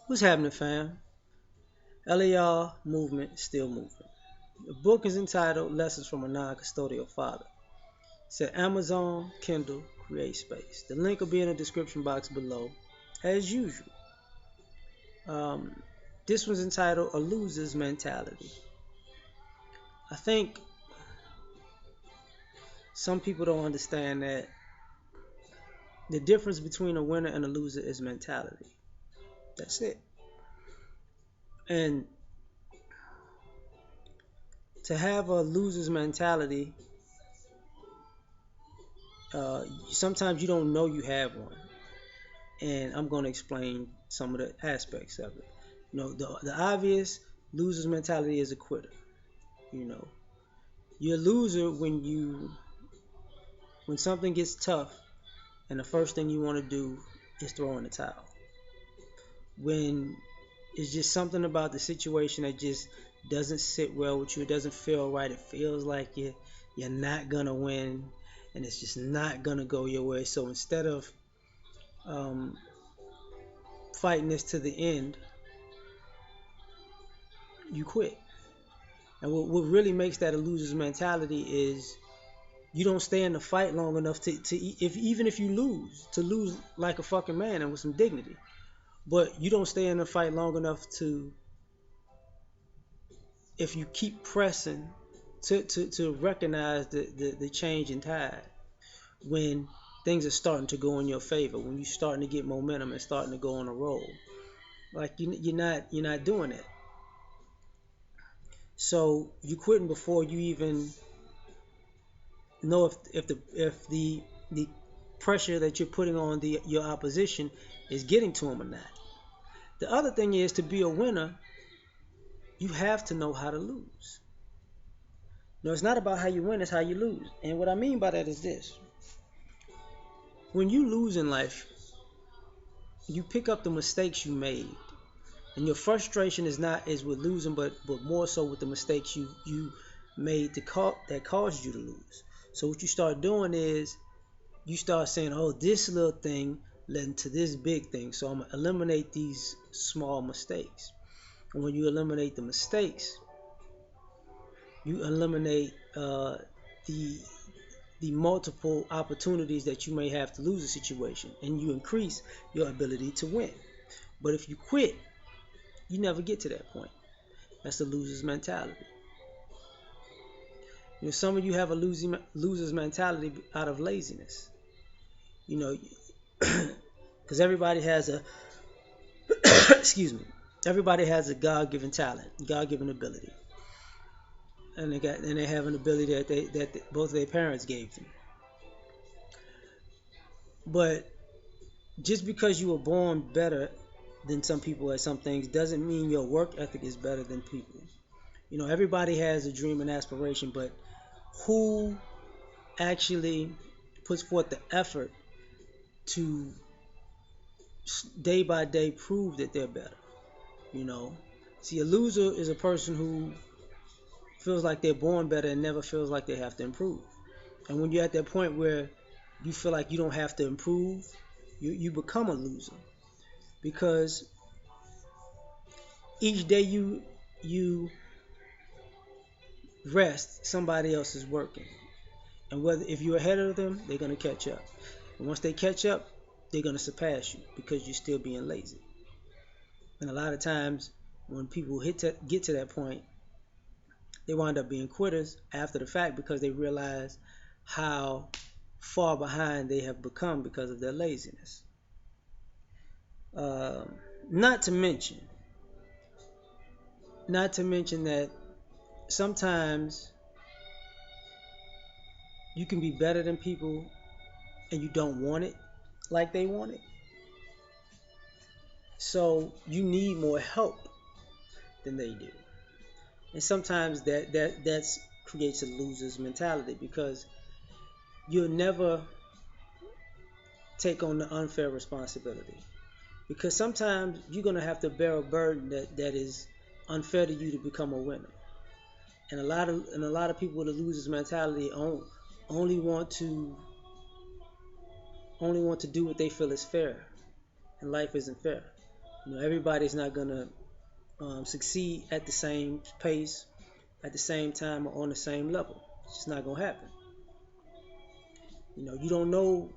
What's happening, fam? L.A.R. movement, still moving. The book is entitled Lessons from a Non-Custodial Father. It's at Amazon, Kindle, Create Space. The link will be in the description box below, as usual. Um, this one's entitled A Loser's Mentality. I think some people don't understand that the difference between a winner and a loser is mentality. That's it. And to have a loser's mentality, sometimes you don't know you have one. And I'm going to explain some of the aspects of it. The obvious loser's mentality is a quitter. You know, you're a loser when something gets tough, and the first thing you want to do is throw in the towel. When it's just something about the situation that just doesn't sit well with you, it doesn't feel right. It feels like you're not gonna win, and it's just not gonna go your way. So instead of um, fighting this to the end, you quit. And what really makes that a loser's mentality is you don't stay in the fight long enough to if even if you lose, to lose like a fucking man and with some dignity. But you don't stay in the fight long enough to, if you keep pressing, to recognize the change in tide when things are starting to go in your favor, when you're starting to get momentum and starting to go on a roll. Like you're not doing it. So you quitting before you even know if the pressure that you're putting on your opposition is getting to them or not. The other thing is, to be a winner, you have to know how to lose. No, it's not about how you win, it's how you lose. And what I mean by that is this: when you lose in life, you pick up the mistakes you made, and your frustration is with losing, but more so with the mistakes you made that caused you to lose. So what you start doing is you start saying, oh, this little thing led to this big thing, so I'm going to eliminate these small mistakes. And when you eliminate the mistakes, you eliminate the the multiple opportunities that you may have to lose a situation, and you increase your ability to win. But if you quit, you never get to that point. That's the loser's mentality. Some of you have a loser's mentality out of laziness. You know, because everybody has a excuse me, everybody has a God-given talent, God-given ability, and they have an ability that both their parents gave them. But just because you were born better than some people at some things doesn't mean your work ethic is better than people. Everybody has a dream and aspiration, but who actually puts forth the effort to day by day prove that they're better? You know, See, a loser is a person who feels like they're born better and never feels like they have to improve. And when you're at that point where you feel like you don't have to improve, you become a loser, because each day you rest, somebody else is working. And whether if you're ahead of them, they're gonna catch up. And once they catch up, they're gonna surpass you because you're still being lazy. And a lot of times when people get to that point, they wind up being quitters after the fact because they realize how far behind they have become because of their laziness. Um, not to mention, not to mention that sometimes you can be better than people and you don't want it like they want it. So you need more help than they do. And sometimes that's creates a loser's mentality because you'll never take on the unfair responsibility. Because sometimes you're gonna have to bear a burden that is unfair to you to become a winner. And a lot of people with a loser's mentality only want to only want to do what they feel is fair, and life isn't fair. Everybody's not gonna succeed at the same pace, at the same time, or on the same level. It's just not gonna happen. You don't know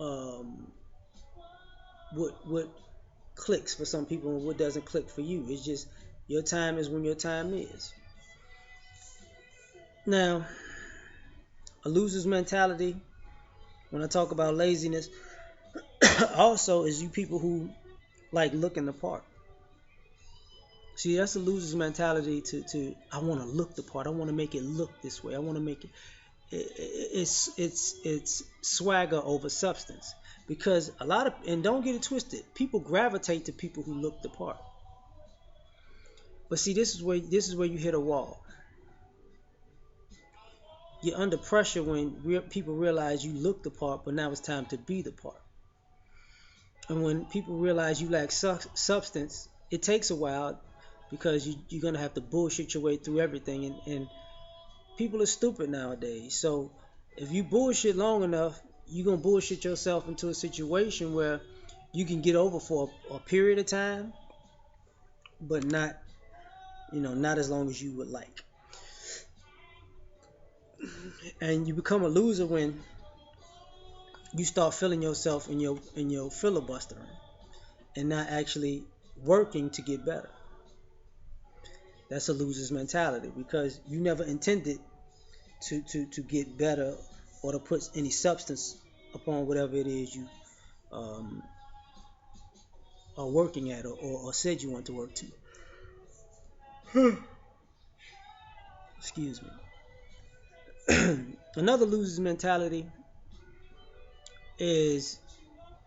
um, what clicks for some people and what doesn't click for you. It's just your time is when your time is. Now, a loser's mentality, when I talk about laziness, also is you people who like looking the part. See, that's a loser's mentality to I want to look the part. I want to make it look this way. I want to make it's swagger over substance, because a lot of, and don't get it twisted, people gravitate to people who look the part. But see, this is where you hit a wall. You're under pressure when people realize you look the part, but now it's time to be the part. And when people realize you lack substance, it takes a while, because you're gonna have to bullshit your way through everything, and people are stupid nowadays. So if you bullshit long enough, you're gonna bullshit yourself into a situation where you can get over for a period of time, but not as long as you would like. And you become a loser when you start feeling yourself in your filibustering and not actually working to get better. That's a loser's mentality, because you never intended to get better, or to put any substance upon whatever it is you um, are working at, or said you want to work to. Excuse me. Another loser's mentality is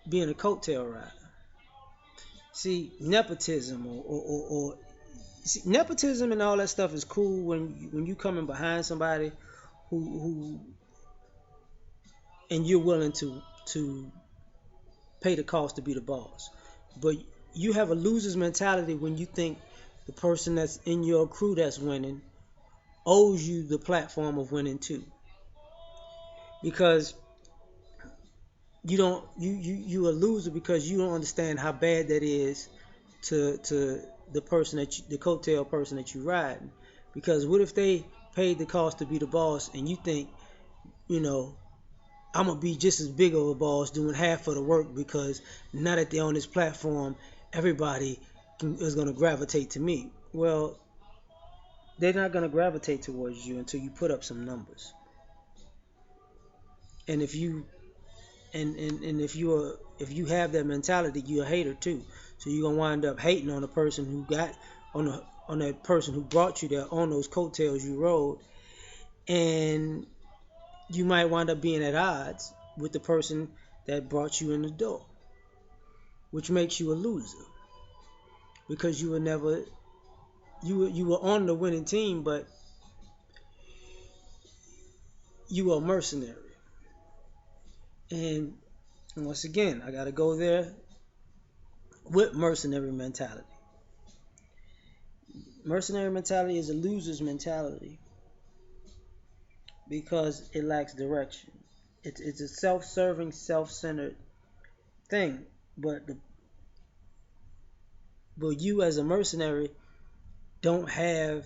being a coattail rider. See, nepotism or see, nepotism and all that stuff is cool when you coming behind somebody who and you're willing to pay the cost to be the boss. But you have a loser's mentality when you think the person that's in your crew that's winning owes you the platform of winning too. Because you a loser because you don't understand how bad that is to the person the coattail person that you riding. Because what if they paid the cost to be the boss, and you think, you know, I'm gonna be just as big of a boss doing half of the work, because now that they're on this platform, everybody is gonna gravitate to me. Well, they're not gonna gravitate towards you until you put up some numbers. And if you if you have that mentality, you're a hater too. So you're gonna wind up hating on the person who got on that person who brought you there on those coattails you rode, and you might wind up being at odds with the person that brought you in the door, which makes you a loser, because you were never you were on the winning team, but you were a mercenary. And once again, I gotta go there with mercenary mentality. Mercenary mentality is a loser's mentality because it lacks direction. It's a self-serving, self-centered thing. But but you as a mercenary don't have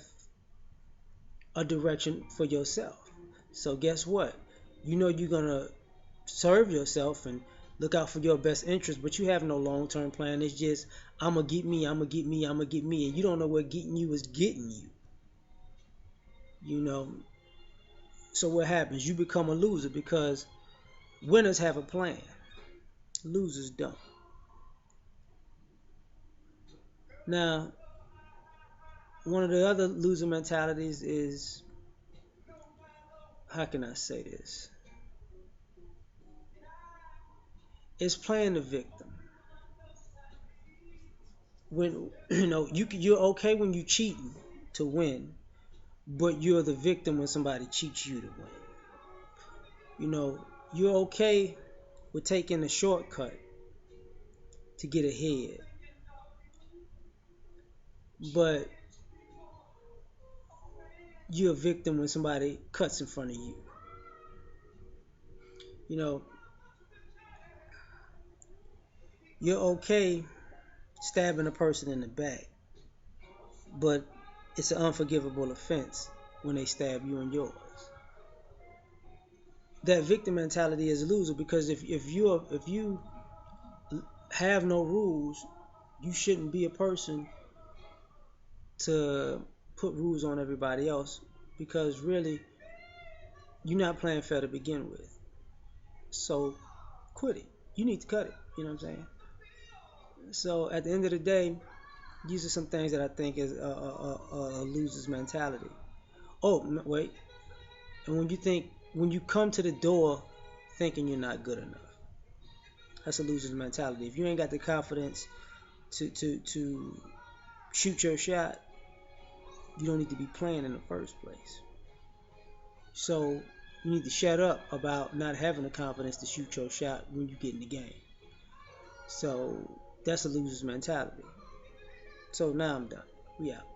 a direction for yourself. So guess what? You're gonna serve yourself and look out for your best interest, but you have no long-term plan. It's just, I'm gonna get me, I'm gonna get me, I'm gonna get me, and you don't know what getting you is getting you. You know. So what happens? You become a loser because winners have a plan. Losers don't. Now, one of the other loser mentalities is, how can I say this? It's playing the victim. When you're okay when you cheating to win, but you're the victim when somebody cheats you to win. You're okay with taking a shortcut to get ahead, but you're a victim when somebody cuts in front of you. You know, you're okay stabbing a person in the back, but it's an unforgivable offense when they stab you in yours. That victim mentality is a loser, because if you have no rules, you shouldn't be a person to put rules on everybody else, because really you're not playing fair to begin with. So quit it. You need to cut it. You know what I'm saying? So at the end of the day, these are some things that I think is a loser's mentality. Oh, wait. And when you come to the door thinking you're not good enough, that's a loser's mentality. If you ain't got the confidence to shoot your shot, you don't need to be playing in the first place. So you need to shut up about not having the confidence to shoot your shot when you get in the game. So that's a loser's mentality. So now I'm done. We out.